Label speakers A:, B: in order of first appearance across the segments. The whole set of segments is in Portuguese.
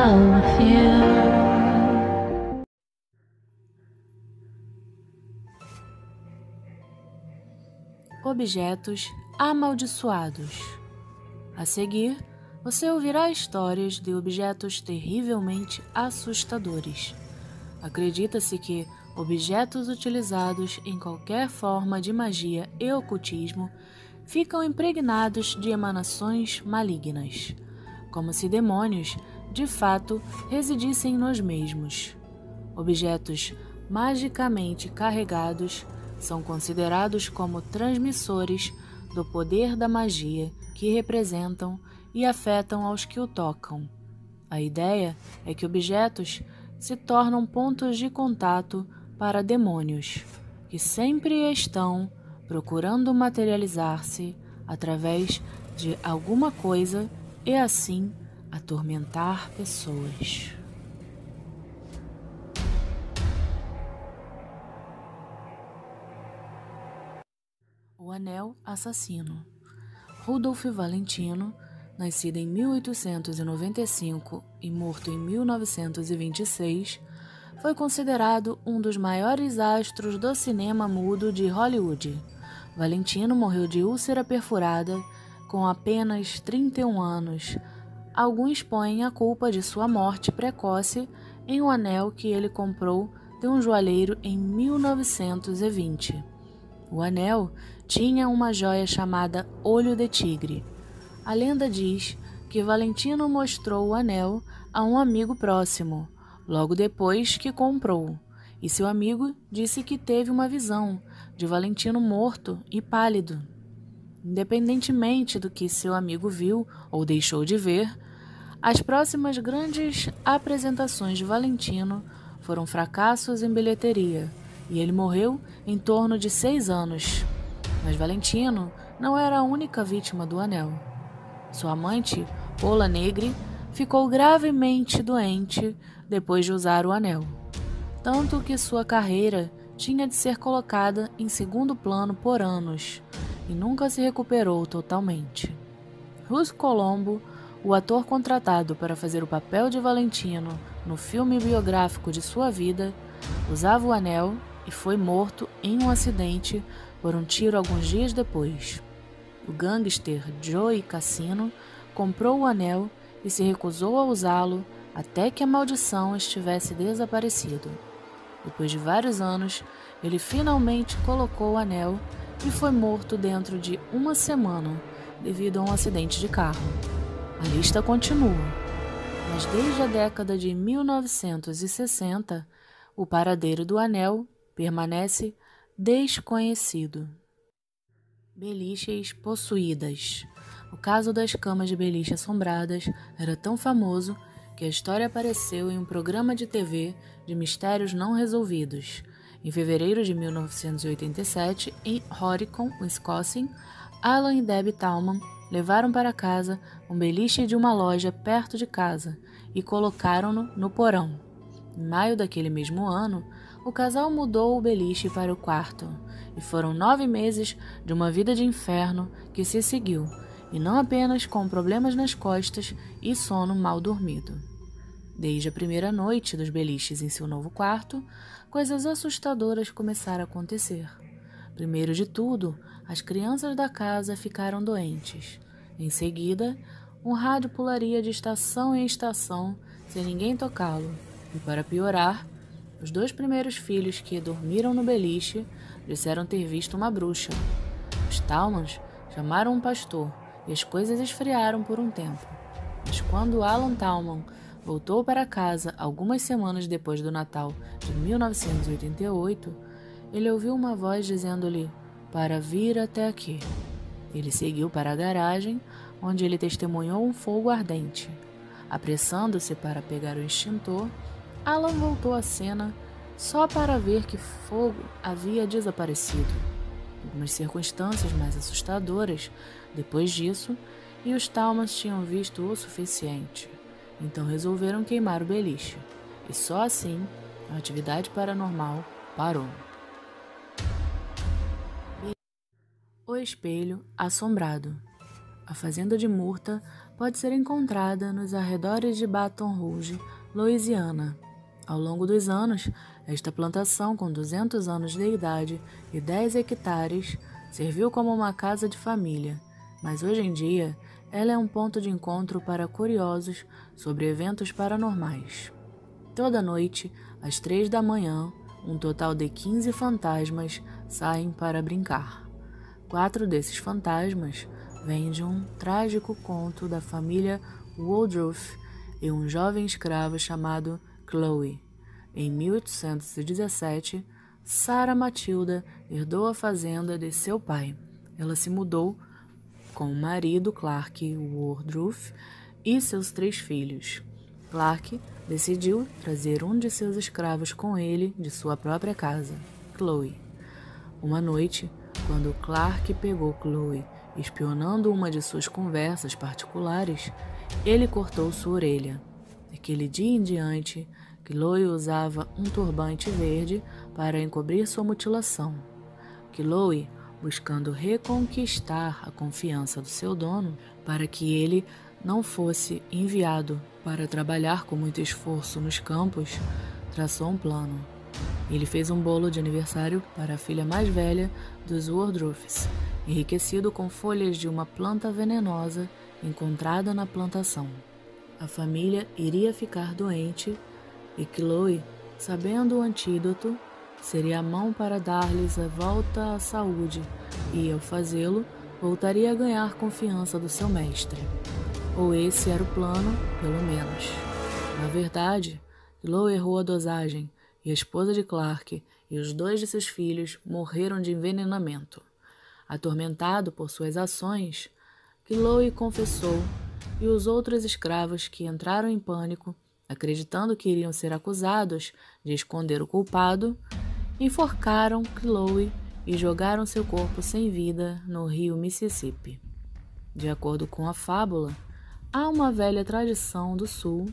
A: love you.
B: Objetos amaldiçoados. A seguir, você ouvirá histórias de objetos terrivelmente assustadores. Acredita-se que objetos utilizados em qualquer forma de magia e ocultismo ficam impregnados de emanações malignas, como se demônios, de fato, residissem nos mesmos. Objetos magicamente carregados são considerados como transmissores do poder da magia que representam e afetam aos que o tocam. A ideia é que objetos se tornam pontos de contato para demônios, que sempre estão procurando materializar-se através de alguma coisa e assim atormentar pessoas. O Anel Assassino. Rudolf Valentino, nascido em 1895 e morto em 1926, foi considerado um dos maiores astros do cinema mudo de Hollywood. Valentino morreu de úlcera perfurada com apenas 31 anos. Alguns põem a culpa de sua morte precoce em um anel que ele comprou de um joalheiro em 1920. O anel tinha uma joia chamada Olho de Tigre. A lenda diz que Valentino mostrou o anel a um amigo próximo, logo depois que comprou, e seu amigo disse que teve uma visão de Valentino morto e pálido. Independentemente do que seu amigo viu ou deixou de ver, as próximas grandes apresentações de Valentino foram fracassos em bilheteria, e ele morreu em torno de 6 anos. Mas Valentino não era a única vítima do anel. Sua amante, Pola Negri, ficou gravemente doente depois de usar o anel, tanto que sua carreira tinha de ser colocada em segundo plano por anos e nunca se recuperou totalmente. Ruth Colombo, o ator contratado para fazer o papel de Valentino no filme biográfico de sua vida, usava o anel e foi morto em um acidente por um tiro alguns dias depois. O gangster Joey Cassino comprou o anel e se recusou a usá-lo até que a maldição estivesse desaparecido. Depois de vários anos, ele finalmente colocou o anel e foi morto dentro de uma semana devido a um acidente de carro. A lista continua, mas desde a década de 1960, o paradeiro do anel permanece desconhecido. Beliches possuídas. O caso das camas de beliche assombradas era tão famoso que a história apareceu em um programa de TV de mistérios não resolvidos. Em fevereiro de 1987, em Horicon, Wisconsin, Alan e Debbie Tallman levaram para casa um beliche de uma loja perto de casa e colocaram-no no porão. Em maio daquele mesmo ano, o casal mudou o beliche para o quarto, e foram 9 meses de uma vida de inferno que se seguiu, e não apenas com problemas nas costas e sono mal dormido. Desde a primeira noite dos beliches em seu novo quarto, coisas assustadoras começaram a acontecer. Primeiro de tudo, as crianças da casa ficaram doentes. Em seguida, um rádio pularia de estação em estação sem ninguém tocá-lo, e para piorar, os 2 primeiros filhos que dormiram no beliche disseram ter visto uma bruxa. Os Tallmans chamaram um pastor e as coisas esfriaram por um tempo. Mas quando Alan Tallman voltou para casa algumas semanas depois do Natal de 1988, ele ouviu uma voz dizendo-lhe para vir até aqui. Ele seguiu para a garagem, onde ele testemunhou um fogo ardente. Apressando-se para pegar o extintor, Alan voltou à cena só para ver que fogo havia desaparecido. Algumas circunstâncias mais assustadoras depois disso, e os Tallmans tinham visto o suficiente. Então resolveram queimar o beliche, e só assim a atividade paranormal parou. O espelho assombrado. A fazenda de Murta pode ser encontrada nos arredores de Baton Rouge, Louisiana. Ao longo dos anos, esta plantação, com 200 anos de idade e 10 hectares, serviu como uma casa de família, mas hoje em dia ela é um ponto de encontro para curiosos sobre eventos paranormais. Toda noite, às 3 da manhã, um total de 15 fantasmas saem para brincar. 4 desses fantasmas vêm de um trágico conto da família Woodruff e um jovem escravo chamado Chloe. Em 1817, Sarah Matilda herdou a fazenda de seu pai. Ela se mudou com o marido Clark Woodruff e seus 3 filhos. Clark decidiu trazer um de seus escravos com ele de sua própria casa, Chloe. Uma noite, quando Clark pegou Chloe espionando uma de suas conversas particulares, ele cortou sua orelha. Daquele dia em diante, Chloe usava um turbante verde para encobrir sua mutilação. Chloe, buscando reconquistar a confiança do seu dono para que ele não fosse enviado para trabalhar com muito esforço nos campos, traçou um plano. Ele fez um bolo de aniversário para a filha mais velha dos Woodruffs, enriquecido com folhas de uma planta venenosa encontrada na plantação. A família iria ficar doente e Chloe, sabendo o antídoto, seria a mão para dar-lhes a volta à saúde e, ao fazê-lo, voltaria a ganhar confiança do seu mestre. Ou esse era o plano, pelo menos. Na verdade, Chloe errou a dosagem e a esposa de Clark e os 2 de seus filhos morreram de envenenamento. Atormentado por suas ações, Chloe confessou e os outros escravos, que entraram em pânico, acreditando que iriam ser acusados de esconder o culpado, enforcaram Chloe e jogaram seu corpo sem vida no rio Mississippi. De acordo com a fábula, há uma velha tradição do Sul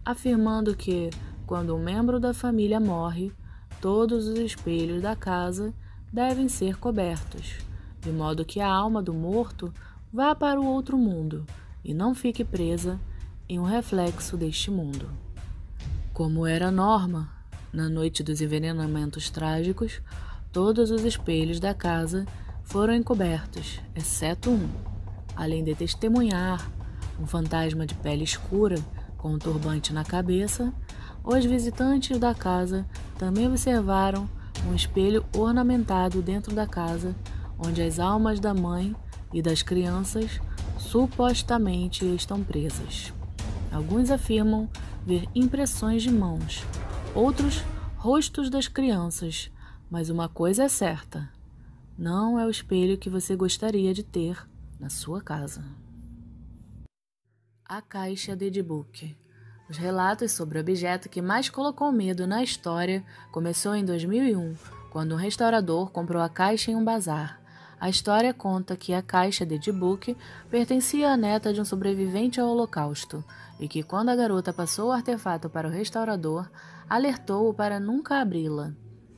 B: afirmando que, quando um membro da família morre, todos os espelhos da casa devem ser cobertos, de modo que a alma do morto vá para o outro mundo e não fique presa em um reflexo deste mundo. Como era norma, na noite dos envenenamentos trágicos, todos os espelhos da casa foram encobertos, exceto um. Além de testemunhar um fantasma de pele escura com um turbante na cabeça, os visitantes da casa também observaram um espelho ornamentado dentro da casa, onde as almas da mãe e das crianças supostamente estão presas. Alguns afirmam ver impressões de mãos, outros rostos das crianças, mas uma coisa é certa: não é o espelho que você gostaria de ter na sua casa. A caixa de Book. Os relatos sobre o objeto que mais colocou medo na história começou em 2001, quando um restaurador comprou a caixa em um bazar. A história conta que a caixa de Book pertencia à neta de um sobrevivente ao Holocausto e que, quando a garota passou o artefato para o restaurador, alertou-o para nunca abri-la.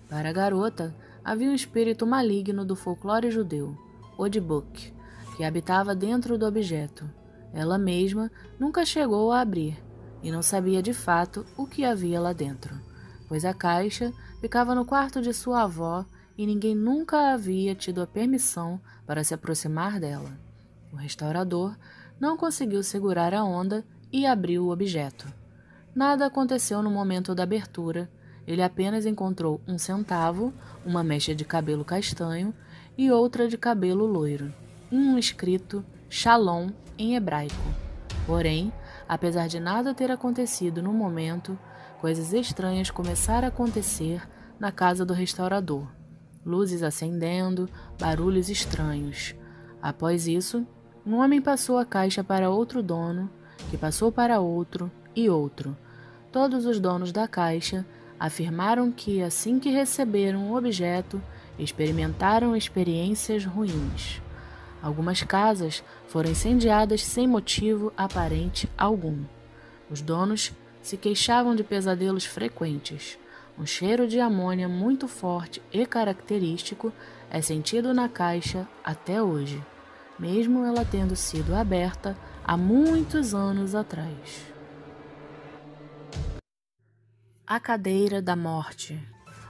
B: Para a garota, havia um espírito maligno do folclore judeu, o Book, que habitava dentro do objeto. Ela mesma nunca chegou a abrir e não sabia de fato o que havia lá dentro, pois a caixa ficava no quarto de sua avó e ninguém nunca havia tido a permissão para se aproximar dela. O restaurador não conseguiu segurar a onda e abriu o objeto. Nada aconteceu no momento da abertura. Ele apenas encontrou um centavo, uma mecha de cabelo castanho e outra de cabelo loiro, e um escrito Shalom em hebraico. Porém, apesar de nada ter acontecido no momento, coisas estranhas começaram a acontecer na casa do restaurador. Luzes acendendo, barulhos estranhos. Após isso, um homem passou a caixa para outro dono, que passou para outro e outro. Todos os donos da caixa afirmaram que, assim que receberam o objeto, experimentaram experiências ruins. Algumas casas foram incendiadas sem motivo aparente algum. Os donos se queixavam de pesadelos frequentes. Um cheiro de amônia muito forte e característico é sentido na caixa até hoje, mesmo ela tendo sido aberta há muitos anos atrás. A Cadeira da Morte.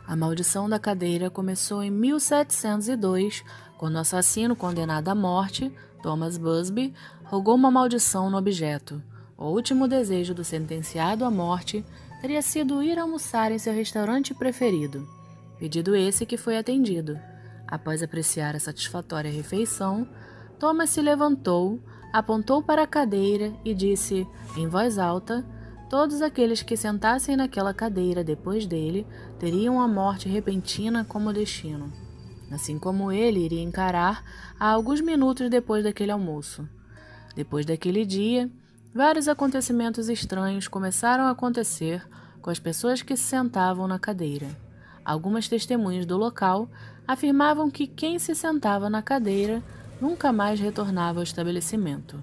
B: A maldição da cadeira começou em 1702, quando o assassino condenado à morte, Thomas Busby, rogou uma maldição no objeto. O último desejo do sentenciado à morte teria sido ir almoçar em seu restaurante preferido. Pedido esse que foi atendido. Após apreciar a satisfatória refeição, Thomas se levantou, apontou para a cadeira e disse, em voz alta: todos aqueles que sentassem naquela cadeira depois dele teriam a morte repentina como destino, assim como ele iria encarar há alguns minutos depois daquele almoço. Depois daquele dia, vários acontecimentos estranhos começaram a acontecer com as pessoas que se sentavam na cadeira. Algumas testemunhas do local afirmavam que quem se sentava na cadeira nunca mais retornava ao estabelecimento.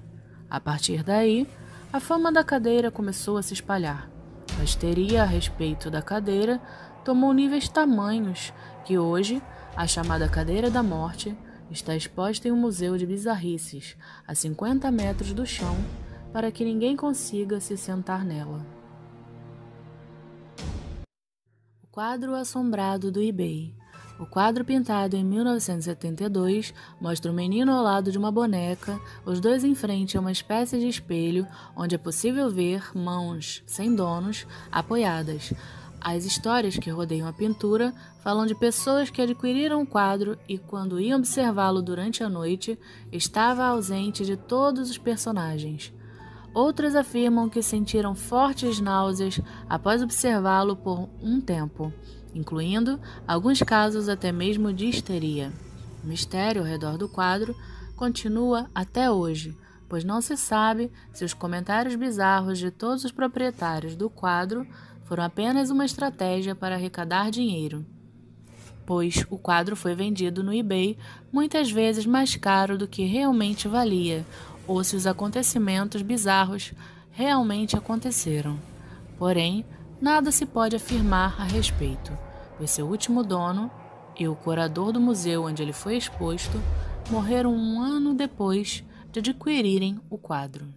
B: A partir daí, a fama da cadeira começou a se espalhar. A histeria a respeito da cadeira tomou níveis tamanhos que hoje, a chamada Cadeira da Morte, está exposta em um museu de bizarrices, a 50 metros do chão, para que ninguém consiga se sentar nela. O quadro assombrado do eBay. O quadro, pintado em 1972, mostra um menino ao lado de uma boneca, os dois em frente a uma espécie de espelho, onde é possível ver mãos, sem donos, apoiadas. As histórias que rodeiam a pintura falam de pessoas que adquiriram o quadro e, quando iam observá-lo durante a noite, estava ausente de todos os personagens. Outras afirmam que sentiram fortes náuseas após observá-lo por um tempo, incluindo alguns casos até mesmo de histeria. O mistério ao redor do quadro continua até hoje, pois não se sabe se os comentários bizarros de todos os proprietários do quadro foram apenas uma estratégia para arrecadar dinheiro, pois o quadro foi vendido no eBay muitas vezes mais caro do que realmente valia, ou se os acontecimentos bizarros realmente aconteceram. Porém, nada se pode afirmar a respeito, pois seu último dono e o curador do museu onde ele foi exposto morreram um ano depois de adquirirem o quadro.